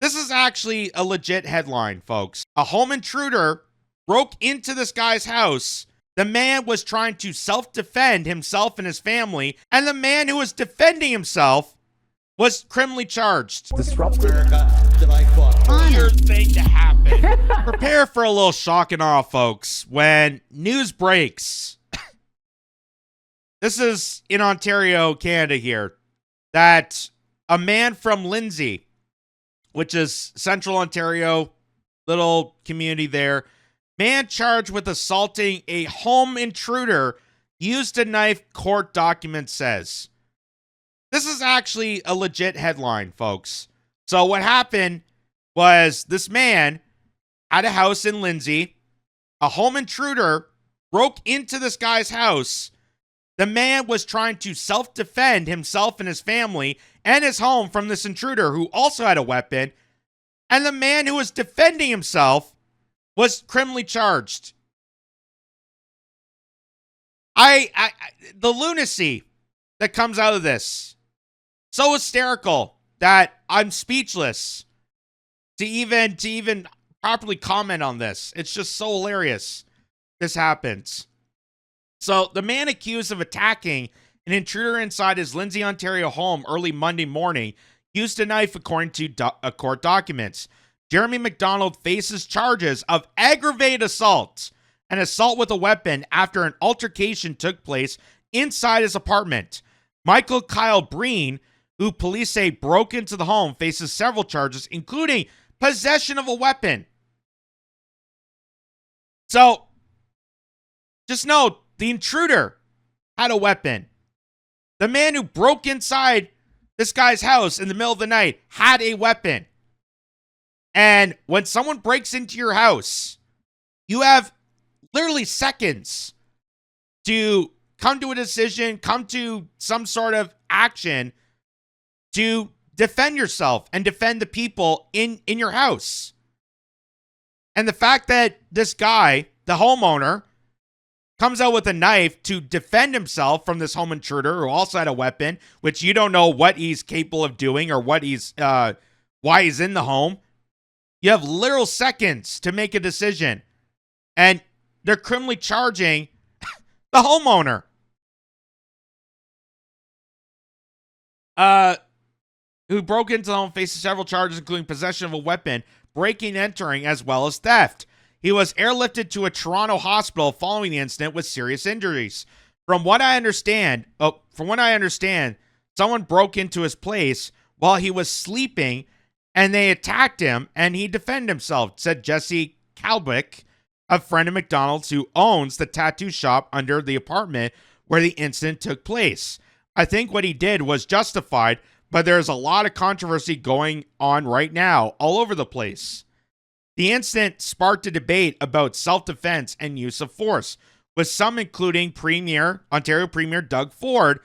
This is actually a legit headline, folks. A home intruder broke into this guy's house. The man was trying to self-defend himself and his family, and the man who was defending himself was criminally charged. Disrupted America. Weird thing to happen. Prepare for a little shock and awe, folks, when news breaks. This is in Ontario, Canada here, that a man from Lindsay, which is Central Ontario, little community there, man charged with assaulting a home intruder, used a knife, court document says. This is actually a legit headline, folks. So what happened was this man had a house in Lindsay. A home intruder broke into this guy's house. The man was trying to self-defend himself and his family and his home from this intruder who also had a weapon. And the man who was defending himself was criminally charged. The lunacy that comes out of this, so hysterical that I'm speechless to even properly comment on this. It's just so hilarious this happens. So the man accused of attacking an intruder inside his Lindsay, Ontario home early Monday morning used a knife, according to court documents. Jeremy McDonald faces charges of aggravated assault and assault with a weapon after an altercation took place inside his apartment. Michael Kyle Breen, who police say broke into the home, faces several charges, including possession of a weapon. So, just know, the intruder had a weapon. The man who broke inside this guy's house in the middle of the night had a weapon. And when someone breaks into your house, you have literally seconds to come to a decision, come to some sort of action to defend yourself and defend the people in your house. And the fact that this guy, the homeowner, comes out with a knife to defend himself from this home intruder who also had a weapon, which you don't know what he's capable of doing or what why he's in the home. You have literal seconds to make a decision. And they're criminally charging the homeowner. Who broke into the home, faces several charges, including possession of a weapon, breaking and entering, as well as theft. He was airlifted to a Toronto hospital following the incident with serious injuries. From what I understand, someone broke into his place while he was sleeping, and they attacked him, and he defended himself, said Jesse Kalbick, a friend of McDonald's who owns the tattoo shop under the apartment where the incident took place. I think what he did was justified, but there's a lot of controversy going on right now all over the place. The incident sparked a debate about self-defense and use of force, with some including Ontario Premier Doug Ford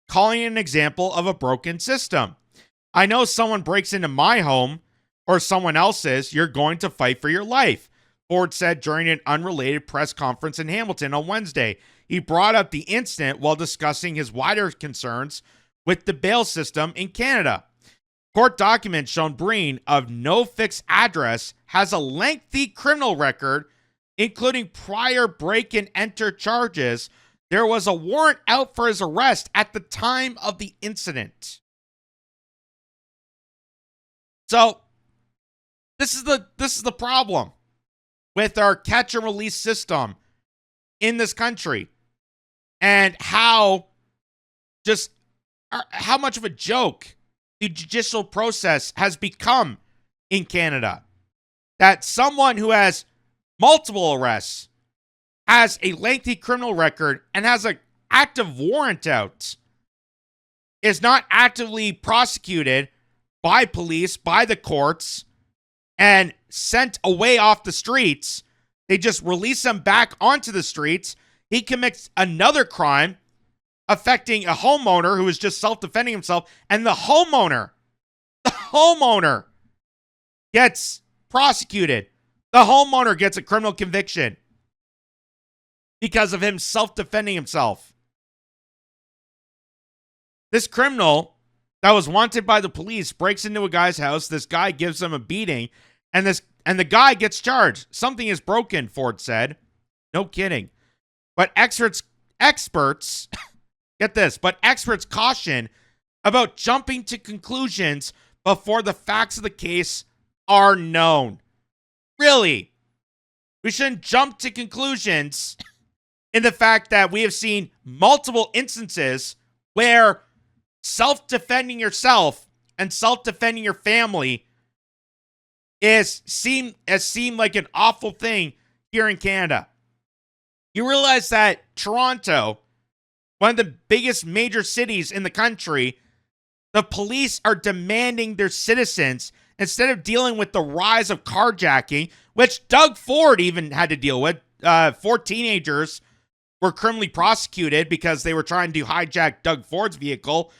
calling it an example of a broken system. I know someone breaks into my home or someone else's, you're going to fight for your life, Ford said during an unrelated press conference in Hamilton on Wednesday. He brought up the incident while discussing his wider concerns with the bail system in Canada. Court documents shown Breen, of no fixed address, has a lengthy criminal record, including prior break-and-enter charges. There was a warrant out for his arrest at the time of the incident. So, this is the problem with our catch and release system in this country, and how much of a joke the judicial process has become in Canada. That someone who has multiple arrests, has a lengthy criminal record, and has an active warrant out, is not actively prosecuted by police, by the courts, and sent away off the streets. They just release him back onto the streets. He commits another crime affecting a homeowner who is just self-defending himself, and the homeowner gets prosecuted. The homeowner gets a criminal conviction because of him self-defending himself. This criminal that was wanted by the police breaks into a guy's house. This guy gives him a beating, and the guy gets charged. Something is broken, Ford said. No kidding. But experts get this, but experts caution about jumping to conclusions before the facts of the case are known. Really? We shouldn't jump to conclusions in the fact that we have seen multiple instances where self-defending yourself and self-defending your family has seemed like an awful thing here in Canada. You realize that Toronto, one of the biggest major cities in the country, the police are demanding their citizens, instead of dealing with the rise of carjacking, which Doug Ford even had to deal with. 4 teenagers were criminally prosecuted because they were trying to hijack Doug Ford's vehicle.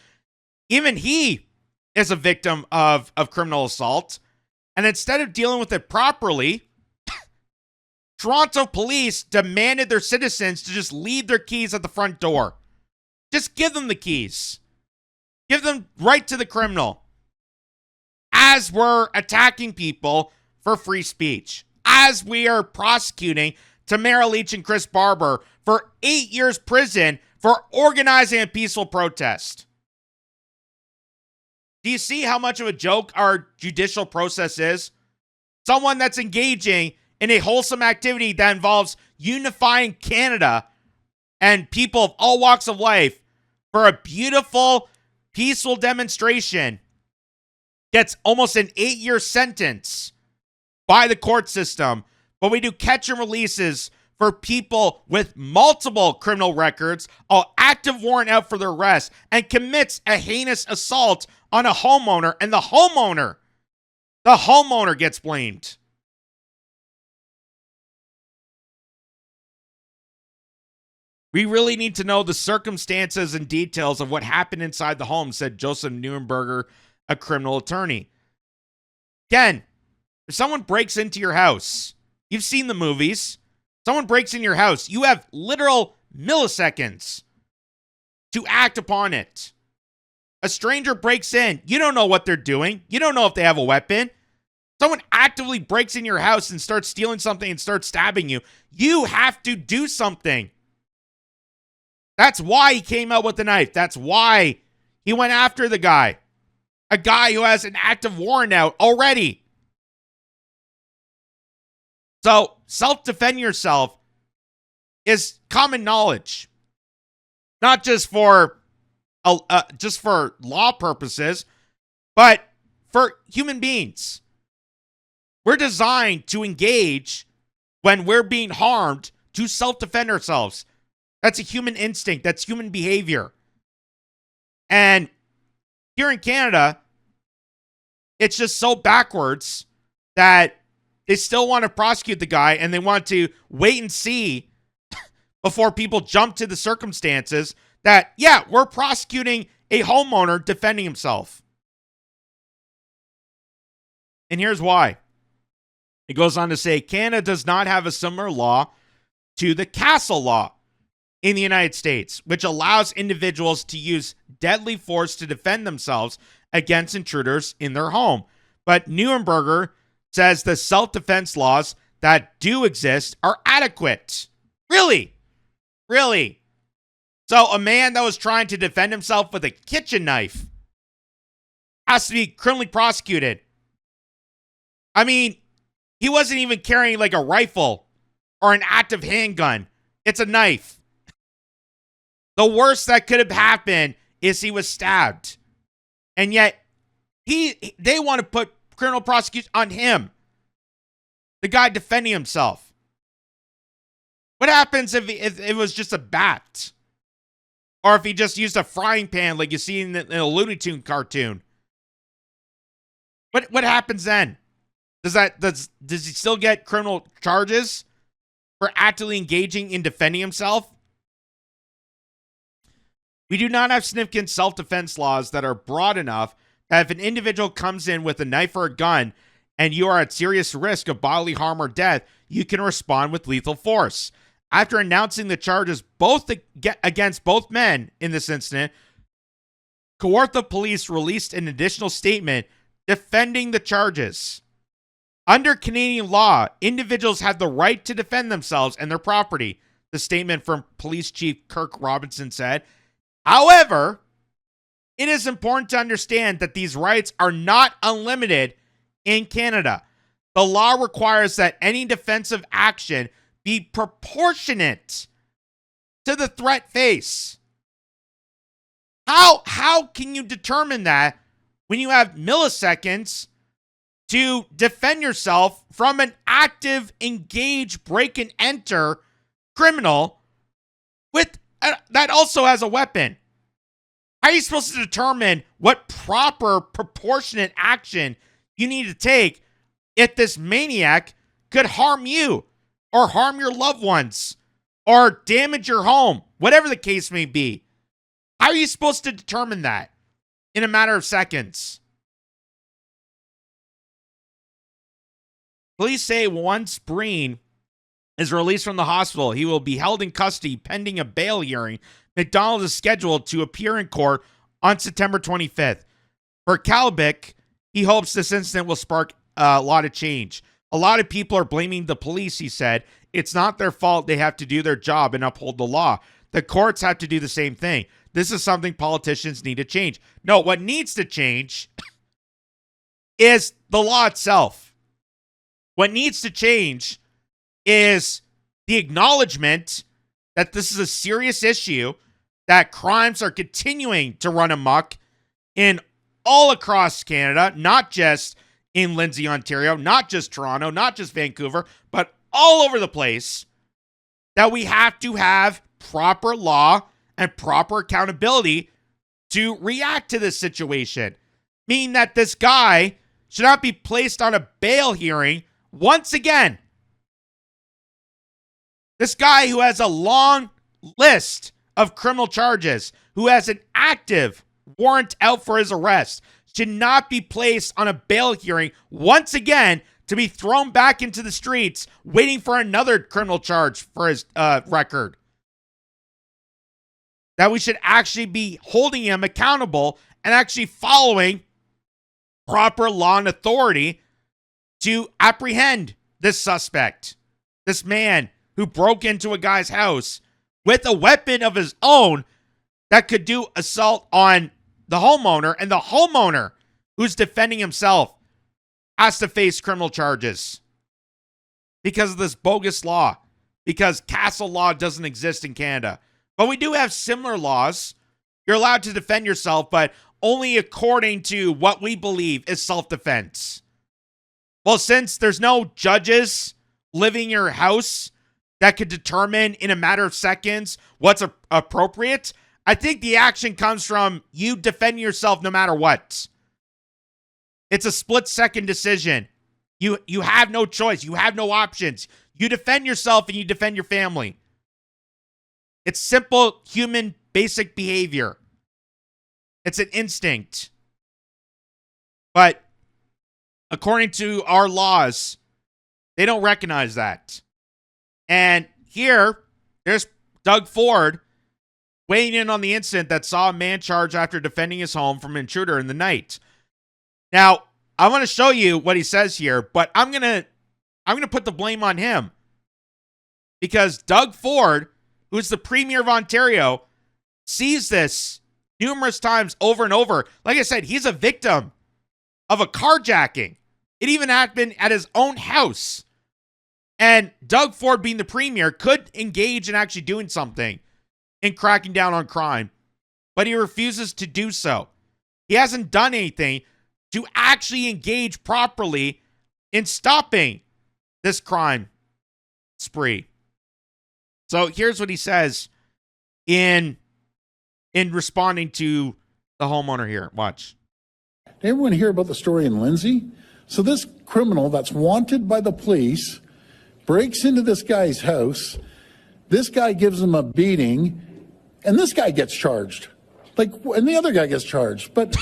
Even he is a victim of criminal assault. And instead of dealing with it properly, Toronto police demanded their citizens to just leave their keys at the front door. Just give them the keys. Give them right to the criminal. As we're attacking people for free speech. As we are prosecuting Tamara Leach and Chris Barber for 8 years prison for organizing a peaceful protest. Do you see how much of a joke our judicial process is? Someone that's engaging in a wholesome activity that involves unifying Canada and people of all walks of life for a beautiful, peaceful demonstration gets almost an 8-year sentence by the court system. But we do catch and releases for people with multiple criminal records, all active warrant out for their arrest, and commits a heinous assault on a homeowner, and the homeowner gets blamed. We really need to know the circumstances and details of what happened inside the home, said Joseph Neuenberger, a criminal attorney. Again, if someone breaks into your house, you've seen the movies, someone breaks in your house, you have literal milliseconds to act upon it. A stranger breaks in, you don't know what they're doing, you don't know if they have a weapon. Someone actively breaks in your house and starts stealing something and starts stabbing you. You have to do something. That's why he came out with the knife. That's why he went after the guy. A guy who has an active warrant out already. So, self-defend yourself is common knowledge. Not just for law purposes, but for human beings. We're designed to engage when we're being harmed to self-defend ourselves. That's a human instinct. That's human behavior. And here in Canada, it's just so backwards that they still want to prosecute the guy and they want to wait and see before people jump to the circumstances that, yeah, we're prosecuting a homeowner defending himself. And here's why. It goes on to say, Canada does not have a similar law to the Castle Law in the United States, which allows individuals to use deadly force to defend themselves against intruders in their home. But Neuenberger says the self-defense laws that do exist are adequate. Really? Really? So a man that was trying to defend himself with a kitchen knife has to be criminally prosecuted. I mean, he wasn't even carrying like a rifle or an active handgun. It's a knife. The worst that could have happened is he was stabbed. And yet, they want to put criminal prosecution on him. The guy defending himself. What happens if it was just a bat? Or if he just used a frying pan like you see in a Looney Tunes cartoon? What happens then? Does he still get criminal charges for actively engaging in defending himself? We do not have significant self-defense laws that are broad enough that if an individual comes in with a knife or a gun and you are at serious risk of bodily harm or death, you can respond with lethal force. After announcing the charges against both men in this incident, Kawartha police released an additional statement defending the charges. Under Canadian law, individuals have the right to defend themselves and their property, the statement from Police Chief Kirk Robinson said. However, it is important to understand that these rights are not unlimited in Canada. The law requires that any defensive action be proportionate to the threat faced. How can you determine that when you have milliseconds to defend yourself from an active, engaged, break and enter criminal with that also has a weapon? How are you supposed to determine what proper, proportionate action you need to take if this maniac could harm you or harm your loved ones or damage your home, whatever the case may be? How are you supposed to determine that in a matter of seconds? Police say once Breen is released from the hospital, he will be held in custody pending a bail hearing. McDonald is scheduled to appear in court on September 25th. For Kalbick, he hopes this incident will spark a lot of change. A lot of people are blaming the police, he said. It's not their fault. They have to do their job and uphold the law. The courts have to do the same thing. This is something politicians need to change. No, what needs to change is the law itself. What needs to change is the acknowledgement that this is a serious issue, that crimes are continuing to run amok in all across Canada, not just in Lindsay, Ontario, not just Toronto, not just Vancouver, but all over the place, that we have to have proper law and proper accountability to react to this situation. Meaning that this guy should not be placed on a bail hearing once again. This guy who has a long list of criminal charges, who has an active warrant out for his arrest, should not be placed on a bail hearing once again to be thrown back into the streets waiting for another criminal charge for his record. That we should actually be holding him accountable and actually following proper law and authority to apprehend this suspect, this man who broke into a guy's house with a weapon of his own that could do assault on the homeowner, and the homeowner who's defending himself has to face criminal charges because of this bogus law, because castle law doesn't exist in Canada. But we do have similar laws. You're allowed to defend yourself, but only according to what we believe is self-defense. Well, since there's no judges living in your house that could determine in a matter of seconds what's appropriate, I think the action comes from you defending yourself no matter what. It's a split-second decision. You have no choice. You have no options. You defend yourself and you defend your family. It's simple human basic behavior. It's an instinct. But according to our laws, they don't recognize that. And here, there's Doug Ford weighing in on the incident that saw a man charged after defending his home from an intruder in the night. Now, I want to show you what he says here, but I'm gonna put the blame on him. Because Doug Ford, who's the Premier of Ontario, sees this numerous times over and over. Like I said, he's a victim of a carjacking. It even happened at his own house. And Doug Ford, being the Premier, could engage in actually doing something in cracking down on crime, but he refuses to do so. He hasn't done anything to actually engage properly in stopping this crime spree. So here's what he says in responding to the homeowner here. Watch. Did everyone hear about the story in Lindsay? So this criminal that's wanted by the police breaks into this guy's house. This guy gives him a beating, and this guy gets charged. And the other guy gets charged. But,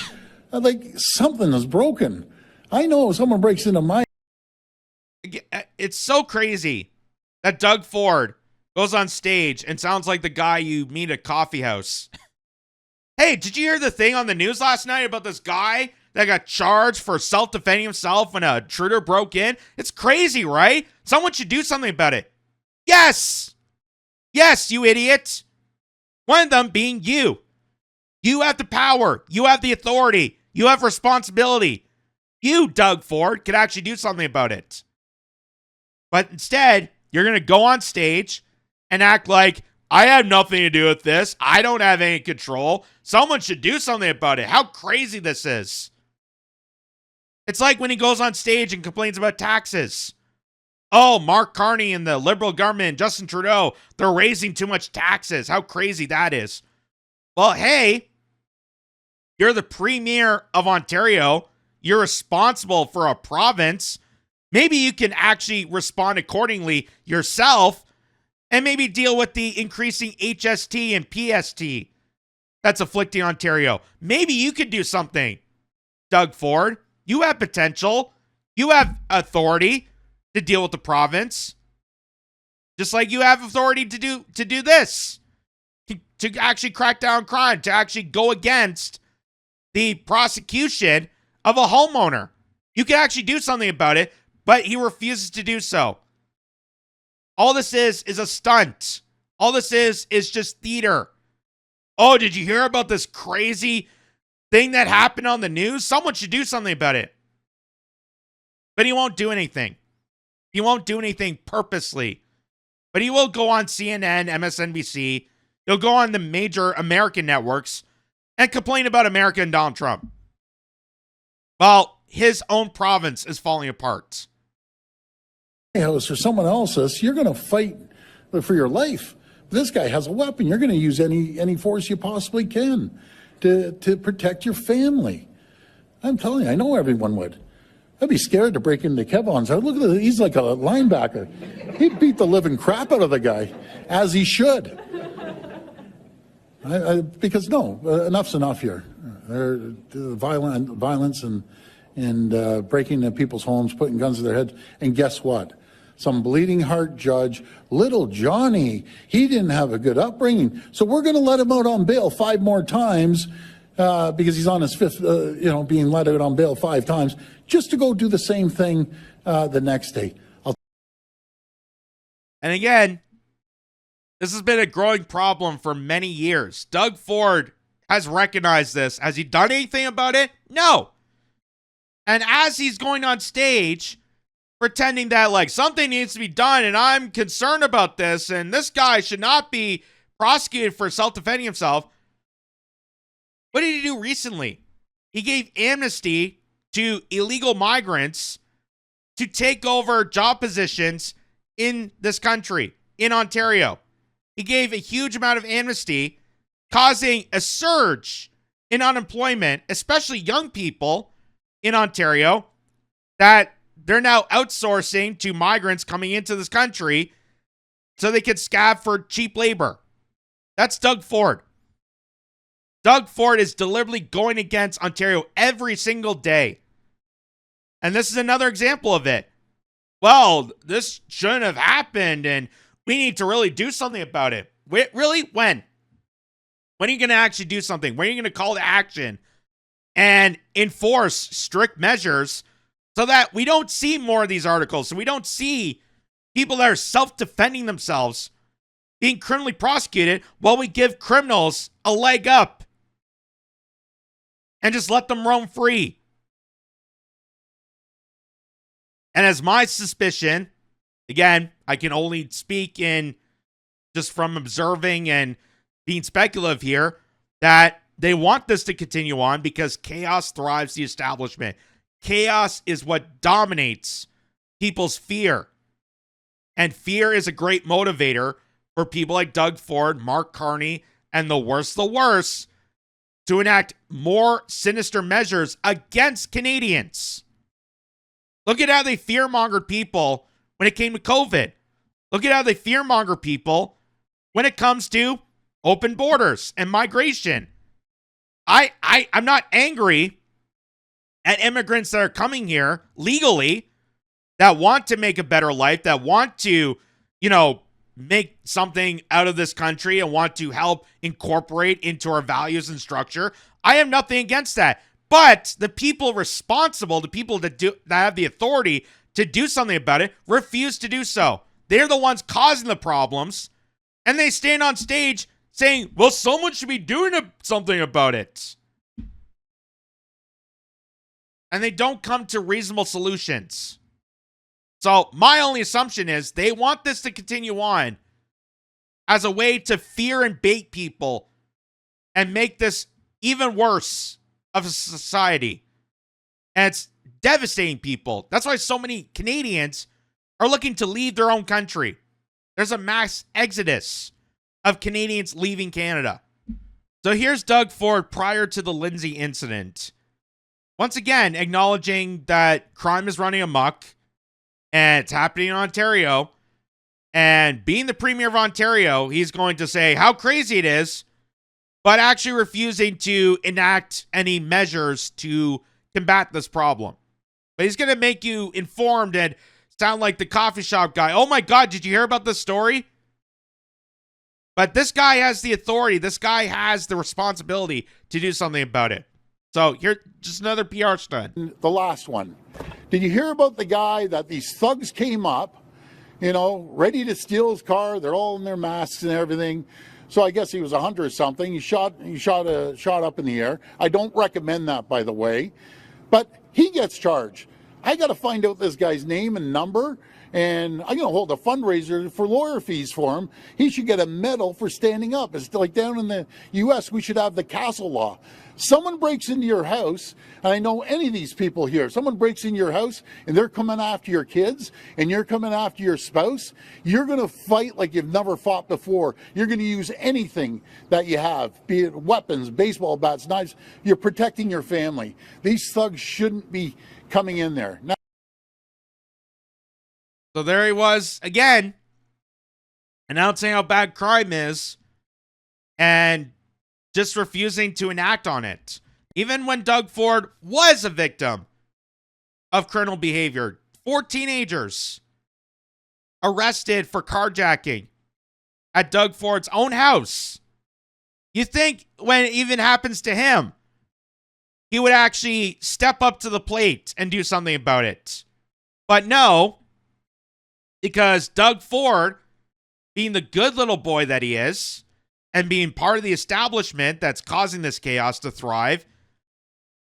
something is broken. I know someone breaks into my... It's so crazy that Doug Ford goes on stage and sounds like the guy you meet at a coffee house. Hey, did you hear the thing on the news last night about this guy that got charged for self-defending himself when a intruder broke in? It's crazy, right? Someone should do something about it. Yes! Yes, you idiot! One of them being you. You have the power. You have the authority. You have responsibility. You, Doug Ford, could actually do something about it. But instead, you're going to go on stage and act like, I have nothing to do with this. I don't have any control. Someone should do something about it. How crazy this is. It's like when he goes on stage and complains about taxes. Oh, Mark Carney and the Liberal government, Justin Trudeau, they're raising too much taxes. How crazy that is. Well, hey, you're the Premier of Ontario. You're responsible for a province. Maybe you can actually respond accordingly yourself and maybe deal with the increasing HST and PST that's afflicting Ontario. Maybe you could do something, Doug Ford. You have potential. You have authority to deal with the province. Just like you have authority to do this. To actually crack down on crime. To actually go against the prosecution of a homeowner. You can actually do something about it, but he refuses to do so. All this is a stunt. All this is just theater. Oh, did you hear about this crazy thing that happened on the news? Someone should do something about it. But he won't do anything. He won't do anything purposely. But he will go on CNN, MSNBC. He'll go on the major American networks and complain about America and Donald Trump. Well, his own province is falling apart. House or someone else's, you're going to fight for your life. This guy has a weapon. You're going to use any force you possibly can to protect your family. I'm telling you, I know everyone would. I'd be scared to break into Kevon's house. Look at this. He's like a linebacker. He'd beat the living crap out of the guy, as he should. Because enough's enough here. Violence and breaking into people's homes, putting guns to their heads. And guess what? Some bleeding heart judge, little Johnny, he didn't have a good upbringing. So we're going to let him out on bail 5 more times because he's on his 5th, being let out on bail 5 times, just to go do the same thing the next day. And again, this has been a growing problem for many years. Doug Ford has recognized this. Has he done anything about it? No. And as he's going on stage, pretending that like something needs to be done and I'm concerned about this and this guy should not be prosecuted for self-defending himself. What did he do recently? He gave amnesty to illegal migrants to take over job positions in this country, in Ontario. He gave a huge amount of amnesty, causing a surge in unemployment, especially young people in Ontario, that they're now outsourcing to migrants coming into this country so they could scab for cheap labor. That's Doug Ford. Doug Ford is deliberately going against Ontario every single day. And this is another example of it. Well, this shouldn't have happened and we need to really do something about it. Really? When? When are you going to actually do something? When are you going to call to action and enforce strict measures so that we don't see more of these articles, so we don't see people that are self-defending themselves being criminally prosecuted while we give criminals a leg up and just let them roam free? And as my suspicion, again, I can only speak in just from observing and being speculative here, that they want this to continue on because chaos thrives the establishment. Chaos is what dominates people's fear. And fear is a great motivator for people like Doug Ford, Mark Carney, and the worst to enact more sinister measures against Canadians. Look at how they fear-mongered people when it came to COVID. Look at how they fear-monger people when it comes to open borders and migration. I'm not angry at immigrants that are coming here legally, that want to make a better life, that want to, make something out of this country and want to help incorporate into our values and structure, I have nothing against that. But the people responsible, the people that have the authority to do something about it, refuse to do so. They're the ones causing the problems, and they stand on stage saying, well, someone should be doing something about it. And they don't come to reasonable solutions. So my only assumption is they want this to continue on as a way to fear and bait people and make this even worse of a society. And it's devastating people. That's why so many Canadians are looking to leave their own country. There's a mass exodus of Canadians leaving Canada. So here's Doug Ford prior to the Lindsay incident. Once again, acknowledging that crime is running amok and it's happening in Ontario. And being the Premier of Ontario, he's going to say how crazy it is, but actually refusing to enact any measures to combat this problem. But he's going to make you informed and sound like the coffee shop guy. Oh my God, did you hear about this story? But this guy has the authority. This guy has the responsibility to do something about it. So here, just another PR stunt. The last one. Did you hear about the guy that these thugs came up, ready to steal his car? They're all in their masks and everything. So I guess he was a hunter or something. He shot up in the air. I don't recommend that, by the way. But he gets charged. I got to find out this guy's name and number, and I'm going to hold a fundraiser for lawyer fees for him. He should get a medal for standing up. It's like down in the U.S., we should have the castle law. Someone breaks into your house, and I know any of these people here, someone breaks into your house and they're coming after your kids and you're coming after your spouse, you're going to fight like you've never fought before. You're going to use anything that you have, be it weapons, baseball bats, knives. You're protecting your family. These thugs shouldn't be coming in there. Now, so there he was again, announcing how bad crime is and just refusing to enact on it. Even when Doug Ford was a victim of criminal behavior. 4 teenagers arrested for carjacking at Doug Ford's own house. You think when it even happens to him, he would actually step up to the plate and do something about it. But no, because Doug Ford, being the good little boy that he is, and being part of the establishment that's causing this chaos to thrive,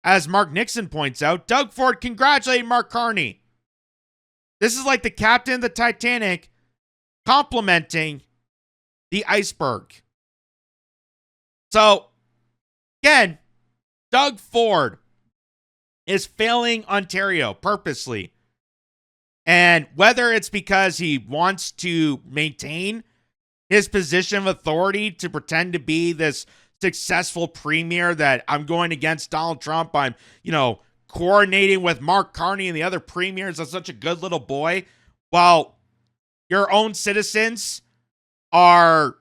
as Mark Nixon points out, Doug Ford congratulated Mark Carney. This is like the captain of the Titanic complimenting the iceberg. So, again, Doug Ford is failing Ontario purposely. And whether it's because he wants to maintain his position of authority to pretend to be this successful premier that I'm going against Donald Trump, I'm, coordinating with Mark Carney and the other premiers as such a good little boy, while your own citizens are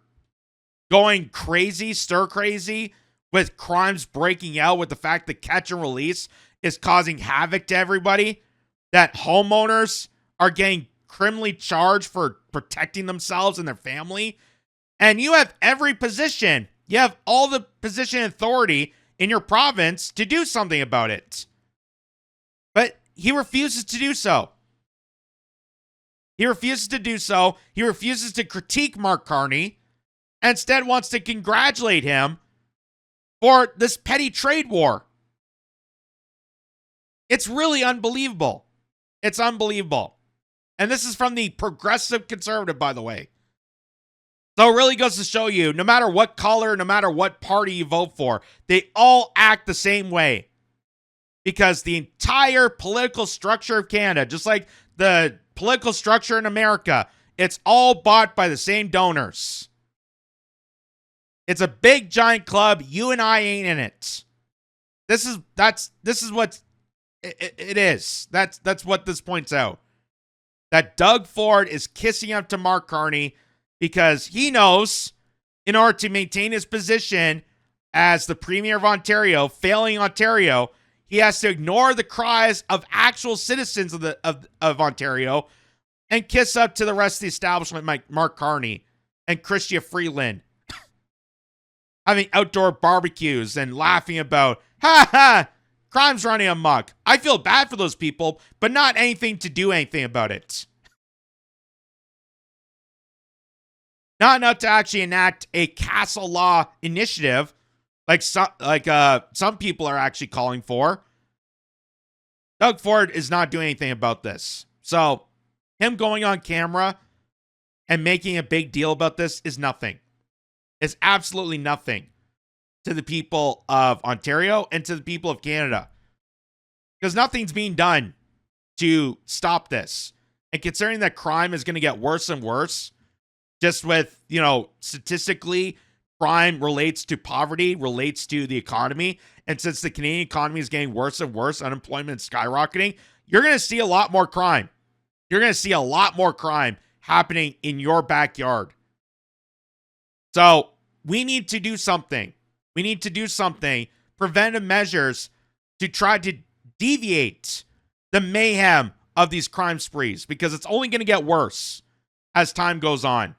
going crazy, stir crazy, with crimes breaking out, with the fact that catch and release is causing havoc to everybody, that homeowners are getting criminally charged for protecting themselves and their family. And you have every position. You have all the position and authority in your province to do something about it. But he refuses to do so. He refuses to do so. He refuses to critique Mark Carney, and instead wants to congratulate him for this petty trade war. It's really unbelievable. It's unbelievable. And this is from the Progressive Conservative, by the way. So it really goes to show you, no matter what color, no matter what party you vote for, they all act the same way. Because the entire political structure of Canada, just like the political structure in America, it's all bought by the same donors. It's a big giant club. You and I ain't in it. This is what it is. That's what this points out. That Doug Ford is kissing up to Mark Carney because he knows in order to maintain his position as the Premier of Ontario, failing Ontario, he has to ignore the cries of actual citizens of Ontario and kiss up to the rest of the establishment like Mark Carney and Chrystia Freeland having outdoor barbecues and laughing about, ha ha, crime's running amok. I feel bad for those people, but not anything to do anything about it. Not enough to actually enact a castle law initiative like some people are actually calling for. Doug Ford is not doing anything about this. So him going on camera and making a big deal about this is nothing. It's absolutely nothing to the people of Ontario and to the people of Canada. Because nothing's being done to stop this. And considering that crime is going to get worse and worse, just with, statistically, crime relates to poverty, relates to the economy. And since the Canadian economy is getting worse and worse, unemployment is skyrocketing, you're going to see a lot more crime. You're going to see a lot more crime happening in your backyard. So we need to do something. We need to do something, preventive measures to try to deviate the mayhem of these crime sprees, because it's only going to get worse as time goes on.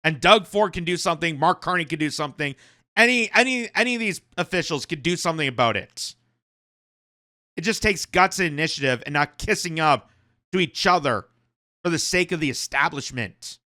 And Doug Ford can do something. Mark Carney can do something. Any of these officials could do something about it. It just takes guts and initiative and not kissing up to each other for the sake of the establishment.